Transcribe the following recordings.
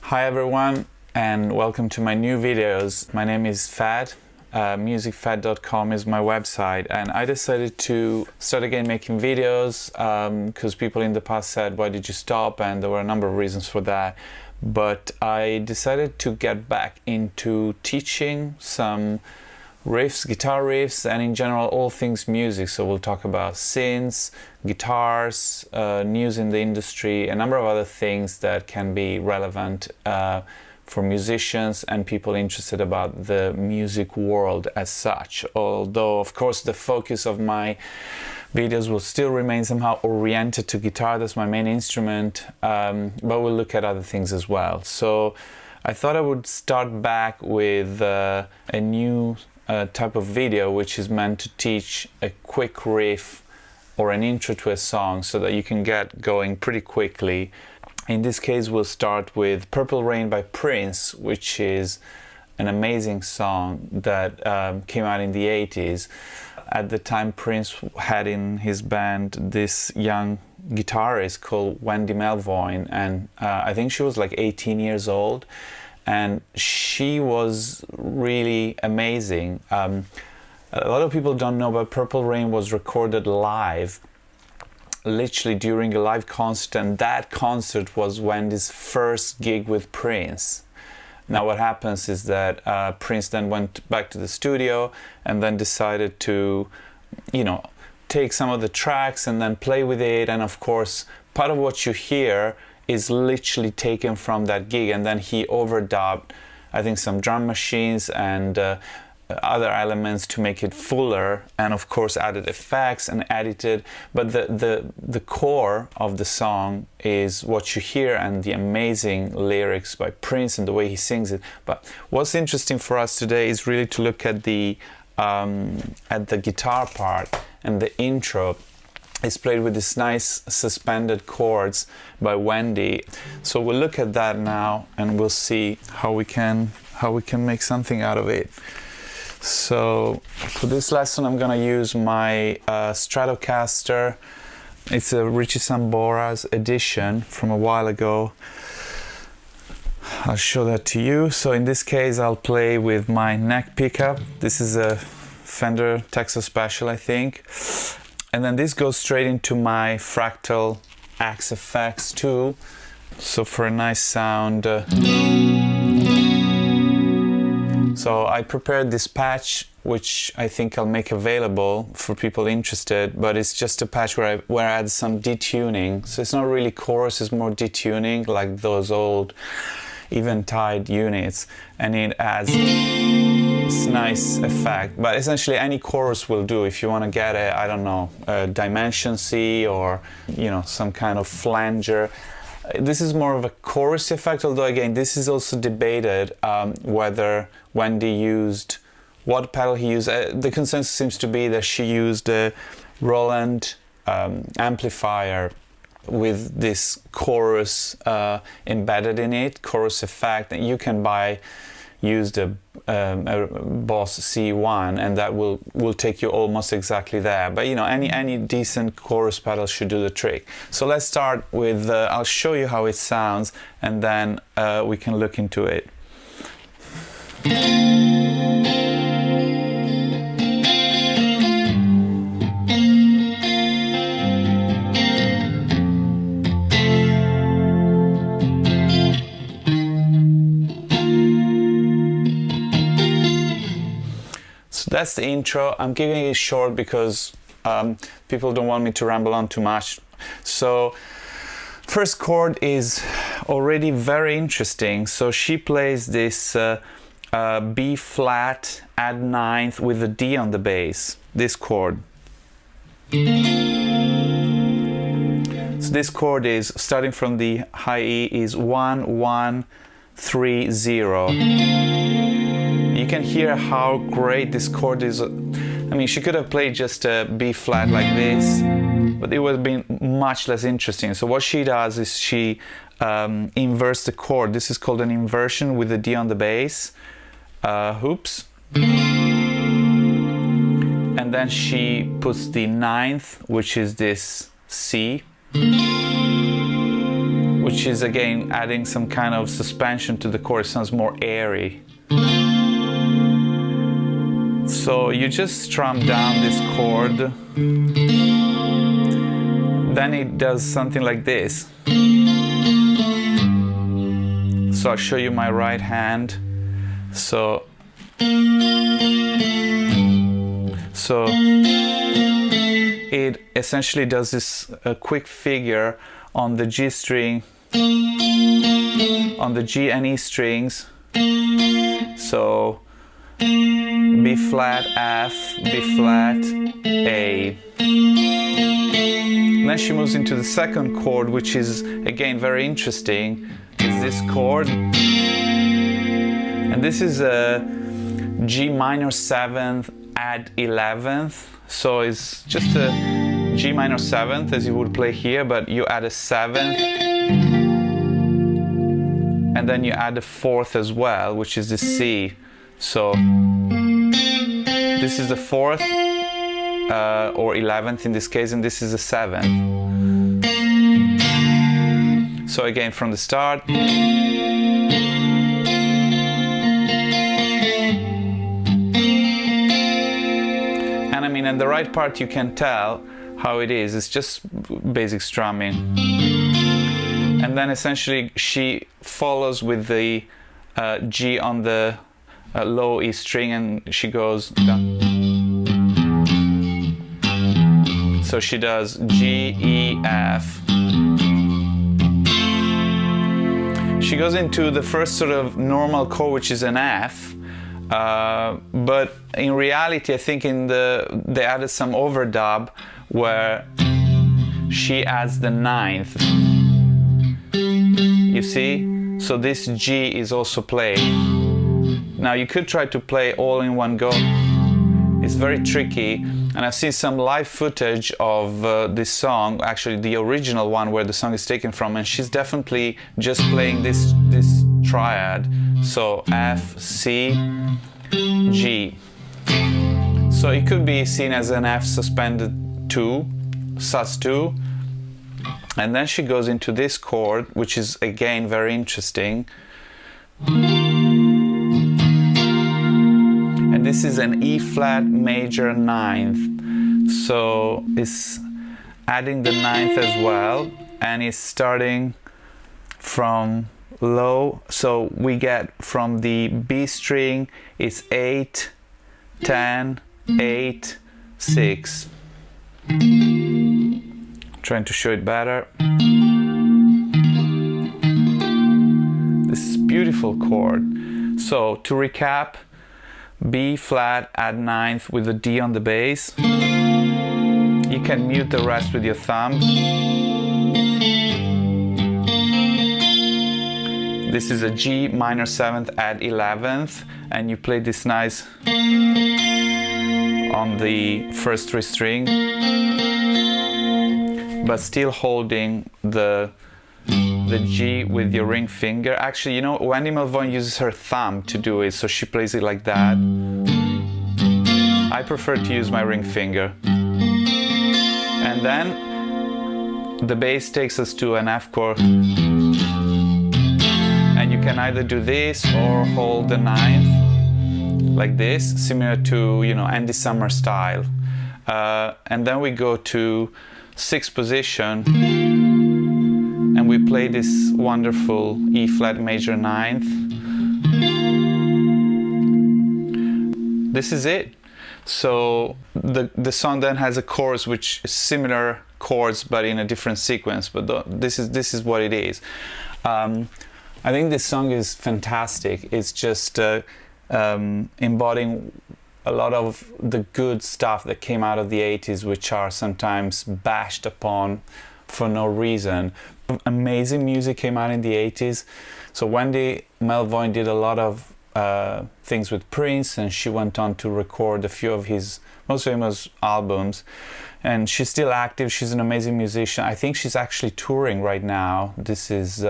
Hi everyone, and welcome to my new videos. My name is Fad. musicfad.com is my website, and I decided to start again making videos because people in the past said, why did you stop? And there were a number of reasons for that. But I decided to get back into teaching some riffs, guitar riffs, and in general all things music. So we'll talk about synths, guitars, news in the industry, a number of other things that can be relevant for musicians and people interested about the music world as such. Although of course the focus of my videos will still remain somehow oriented to guitar, that's my main instrument, but we'll look at other things as well. So I thought I would start back with a new type of video which is meant to teach a quick riff or an intro to a song so that you can get going pretty quickly. In this case we'll start with Purple Rain by Prince, which is an amazing song that came out in the 80s. At the time Prince had in his band this young guitarist called Wendy Melvoin, and I think she was like 18 years old, and she was really amazing. A lot of people don't know, but Purple Rain was recorded live, literally during a live concert, and that concert was Wendy's first gig with Prince. Now what happens is that Prince then went back to the studio and then decided to, take some of the tracks and then play with it, and of course part of what you hear is literally taken from that gig, and then he overdubbed, I think, some drum machines and other elements to make it fuller, and of course added effects and edited, but the core of the song is what you hear and the amazing lyrics by Prince and the way he sings it. But what's interesting for us today is really to look at the guitar part, and the intro is played with this nice suspended chords by Wendy. So we'll look at that now and we'll see how we can make something out of it. So for this lesson I'm gonna use my Stratocaster. It's a Richie Sambora's edition from a while ago. I'll show that to you. So in this case I'll play with my neck pickup. This is a Fender Texas Special, I think. And then this goes straight into my Fractal Axe effects too. So for a nice sound. So I prepared this patch, which I think I'll make available for people interested, but it's just a patch where I add some detuning. So it's not really chorus, it's more detuning, like those old Eventide units, and it adds this nice effect. But essentially any chorus will do if you want to get a, I don't know, a Dimension C or, some kind of flanger. This is more of a chorus effect, although again this is also debated whether Wendy used, what pedal he used. The consensus seems to be that she used a Roland amplifier with this chorus embedded in it, chorus effect, and you can use the Boss C1 and that will take you almost exactly there. But any decent chorus pedal should do the trick. So let's start with, I'll show you how it sounds and then we can look into it. That's the intro. I'm giving it short because people don't want me to ramble on too much. So first chord is already very interesting. So she plays this B flat add ninth with a D on the bass, this chord. So this chord is, starting from the high E, is 1 1 3 0. You can hear how great this chord is. I mean, she could have played just a B flat like this, but it would have been much less interesting. So what she does is she inverts the chord. This is called an inversion with the D on the bass. Hoops. And then she puts the ninth, which is this C, which is again adding some kind of suspension to the chord. It sounds more airy. So you just strum down this chord, then it does something like this. So I'll show you my right hand. So it essentially does this quick figure on the G string, on the G and E strings. So B flat, F, B flat, A. Then she moves into the second chord, which is again very interesting. Is this chord, and this is a G minor 7th add 11th. So it's just a G minor 7th as you would play here, but you add a 7th, and then you add a 4th as well, which is the C. So this is the 4th or 11th in this case, and this is the 7th. So again from the start. And I mean, in the right part you can tell how it is. It's just basic strumming. And then essentially she follows with the G on the low E string, and she goes down. So she does G, E, F. She goes into the first sort of normal chord, which is an F, but in reality, I think they added some overdub where she adds the 9th. You see? So this G is also played. Now you could try to play all in one go. It's very tricky, and I've seen some live footage of this song, actually the original one where the song is taken from, and she's definitely just playing this triad. So F, C, G. So it could be seen as an F suspended 2, sus2, and then she goes into this chord, which is again very interesting. And this is an E flat major 9th. So it's adding the 9th as well, and it's starting from low. So we get from the B string, it's 8, 10, 8, 6. Trying to show it better. This is a beautiful chord. So to recap, B flat, add 9th with a D on the bass. You can mute the rest with your thumb. This is a G minor 7th, add 11th, and you play this nice on the first 3 string, but still holding the G with your ring finger. Actually, you know, Wendy Melvoin uses her thumb to do it, so she plays it like that. I prefer to use my ring finger. And then the bass takes us to an F chord. And you can either do this or hold the 9th like this, similar to, you know, Andy Summer style. And then we go to 6th position, and we play this wonderful E flat major 9th. This is it. So the song then has a chorus which is similar chords but in a different sequence. But this is what it is. I think this song is fantastic. It's just embodying a lot of the good stuff that came out of the 80s, which are sometimes bashed upon for no reason. Amazing music came out in the 80s. So Wendy Melvoin did a lot of things with Prince, and she went on to record a few of his most famous albums. And she's still active. She's an amazing musician. I think she's actually touring right now. This is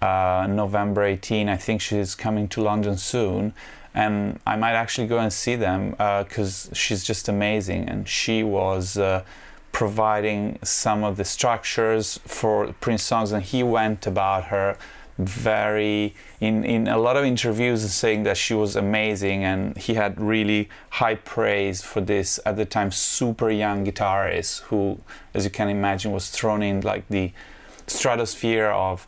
November 18. I think she's coming to London soon. And I might actually go and see them because she's just amazing. And she was providing some of the structures for Prince songs, and he went about her very in a lot of interviews saying that she was amazing, and he had really high praise for this at the time super young guitarist who, as you can imagine, was thrown in like the stratosphere of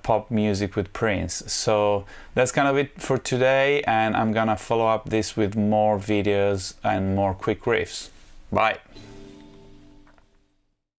pop music with Prince. So that's kind of it for today, and I'm gonna follow up this with more videos and more quick riffs. Bye.